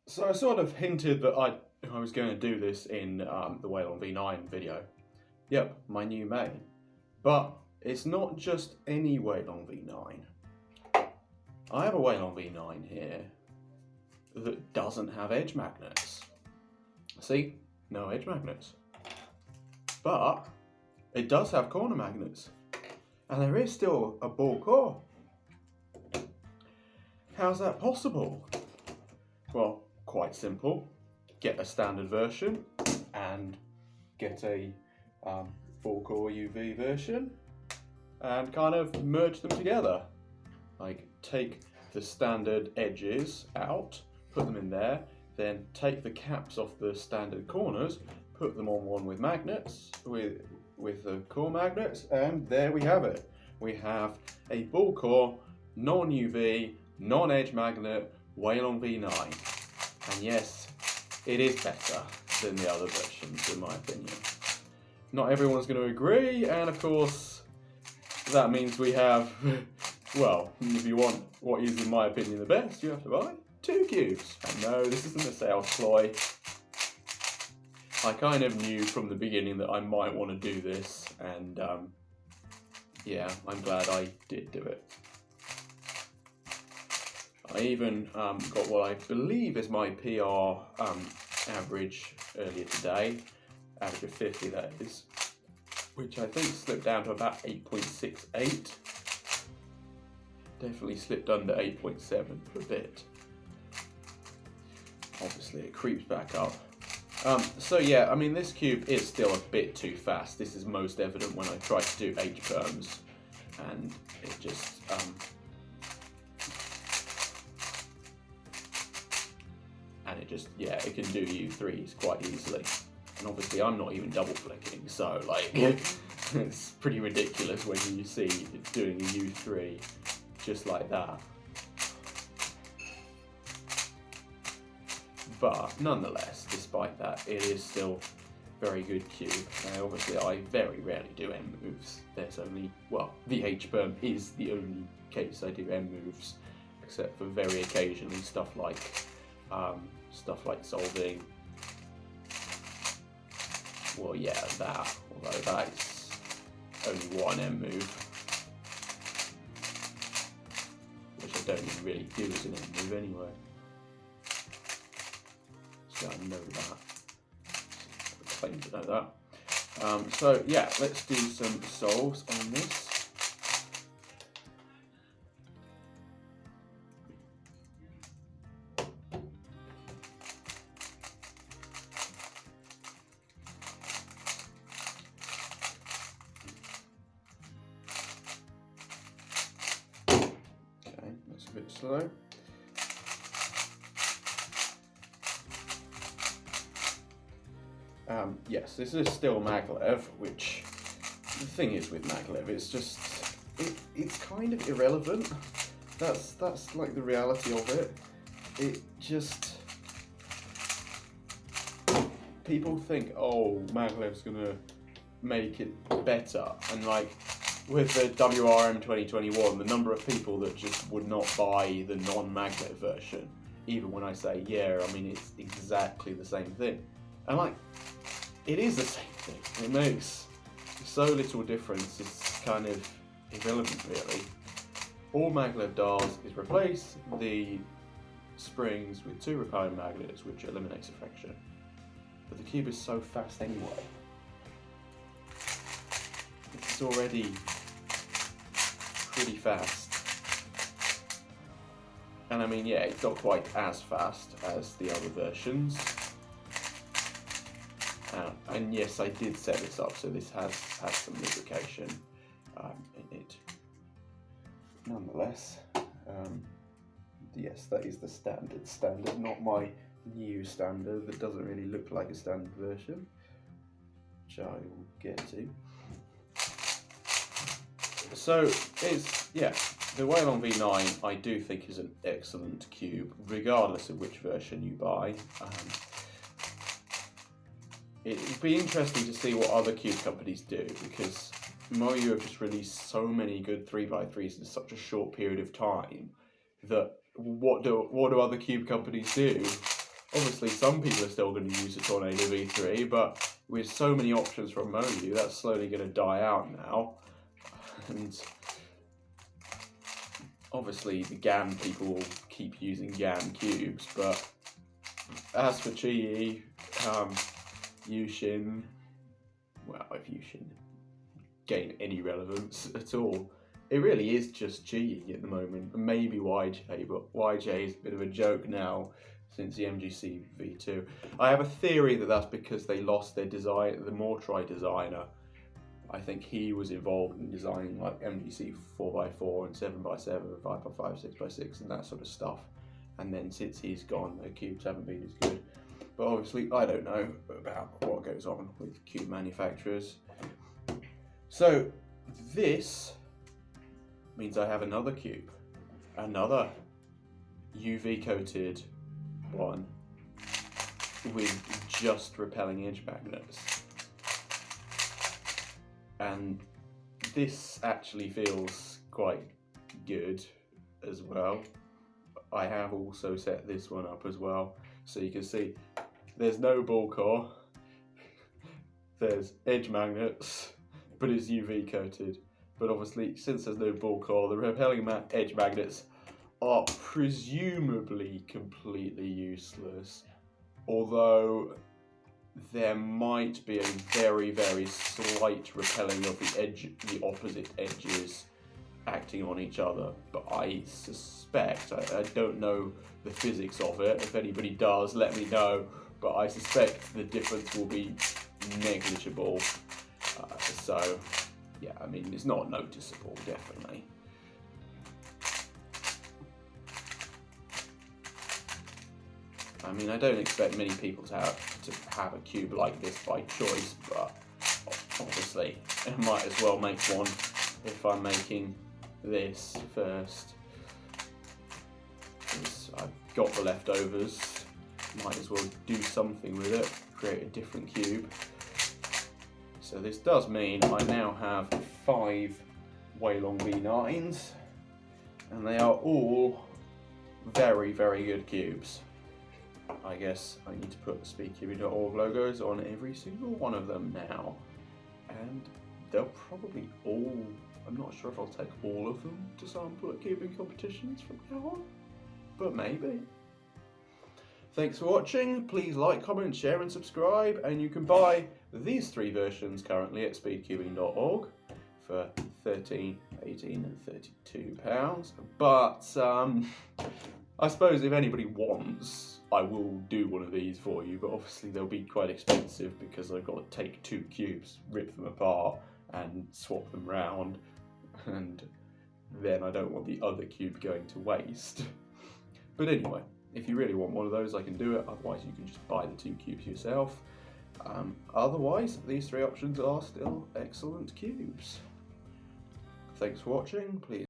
So I sort of hinted that I was going to do this in the WeiLong V9 video. Yep, my new main. But it's not just any WeiLong V9. I have a WeiLong V9 here that doesn't have edge magnets. See? No edge magnets. But it does have corner magnets. And there is still a ball core. How's that possible? Well, quite simple. Get a standard version and get a full core UV version and kind of merge them together. Like take the standard edges out, put them in there, then take the caps off the standard corners, put them on one with magnets, with the core magnets, and there we have it. We have a ball core, non-UV, non-edge magnet WeiLong V9. And yes, it is better than the other versions in my opinion. Not everyone's going to agree, and of course that means we have, well, if you want what is in my opinion the best, you have to buy 2 cubes. And no, this isn't a sales ploy. I kind of knew from the beginning that I might want to do this, and yeah, I'm glad I did do it. I even got what I believe is my PR average earlier today, average of 50 that is, which I think slipped down to about 8.68. Definitely slipped under 8.7 for a bit. Obviously it creeps back up. So yeah, I mean this cube is still a bit too fast. This is most evident when I try to do H-perms, and it just and it just, yeah, it can do U3s quite easily. And obviously I'm not even double flicking, so like it's pretty ridiculous when you see it doing a U3 just like that. But nonetheless, despite that, it is still very good cube. Obviously I very rarely do M moves. There's only, well, the H-perm is the only case I do M moves, except for very occasionally stuff like solving, well yeah, that, although that's only one M move, which I don't even really do as an M move anyway, so I know that, I claim to know that. So yeah, let's do some solves on this. That's a bit slow. Yes, this is still maglev, which the thing is with maglev, it's just it's kind of irrelevant. That's like the reality of it. It just, people think, oh, maglev's gonna make it better, and like with the WRM 2021, the number of people that just would not buy the non-maglev version, even when I say, yeah, I mean, it's exactly the same thing. And like, it is the same thing. It makes so little difference, it's kind of irrelevant really. All maglev does is replace the springs with 2 repelling magnets, which eliminates a friction. But the cube is so fast anyway. It's already pretty fast. And I mean, yeah, it's not quite as fast as the other versions. And yes, I did set this up, so this has some lubrication in it. Nonetheless, yes, that is the standard, not my new standard that doesn't really look like a standard version, which I will get to. So it's, yeah, the WeiLong V9 I do think is an excellent cube, regardless of which version you buy. It'd be interesting to see what other cube companies do, because MoYu have just released so many good 3x3s in such a short period of time that what do other cube companies do Obviously, some people are still going to use the Tornado V3, but with so many options from MoYu, that's slowly going to die out now. And obviously, the GAN people will keep using GAN cubes, but as for Qi, Yushin, well, if Yushin gain any relevance at all, it really is just Qi at the moment, and maybe YJ, but YJ is a bit of a joke now since the MGC V2. I have a theory that that's because they lost their design, the Mortri designer. I think he was involved in designing like MGC 4x4 and 7x7, 5x5, 6x6 and that sort of stuff. And then since he's gone, the cubes haven't been as good. But obviously, I don't know about what goes on with cube manufacturers. So this means I have another cube, another UV coated one with just repelling edge magnets. And this actually feels quite good as well. I have also set this one up as well, so you can see there's no ball core, there's edge magnets, but it's UV coated. But obviously, since there's no ball core, the repelling edge magnets are presumably completely useless, although there might be a very, very slight repelling of the opposite edges acting on each other, but I suspect, I don't know the physics of it. If anybody does, let me know, but I suspect the difference will be negligible. So yeah, I mean, it's not noticeable, definitely. I mean, I don't expect many people to have a cube like this by choice, but obviously I might as well make one if I'm making this first. I've got the leftovers, might as well do something with it, create a different cube. So this does mean I now have 5 WeiLong V9s, and they are all very, very good cubes. I guess I need to put speedcubing.org logos on every single one of them now, and they'll probably all, I'm not sure if I'll take all of them to sample at cubing competitions from now on, but maybe. Thanks for watching. Please like, comment, share and subscribe, and you can buy these 3 versions currently at speedcubing.org for £13, £18 and £32. But I suppose if anybody wants, I will do one of these for you, but obviously they'll be quite expensive because I've got to take 2 cubes, rip them apart and swap them round, and then I don't want the other cube going to waste. But anyway, if you really want one of those, I can do it. Otherwise, you can just buy the 2 cubes yourself. Otherwise, these 3 options are still excellent cubes. Thanks for watching. Please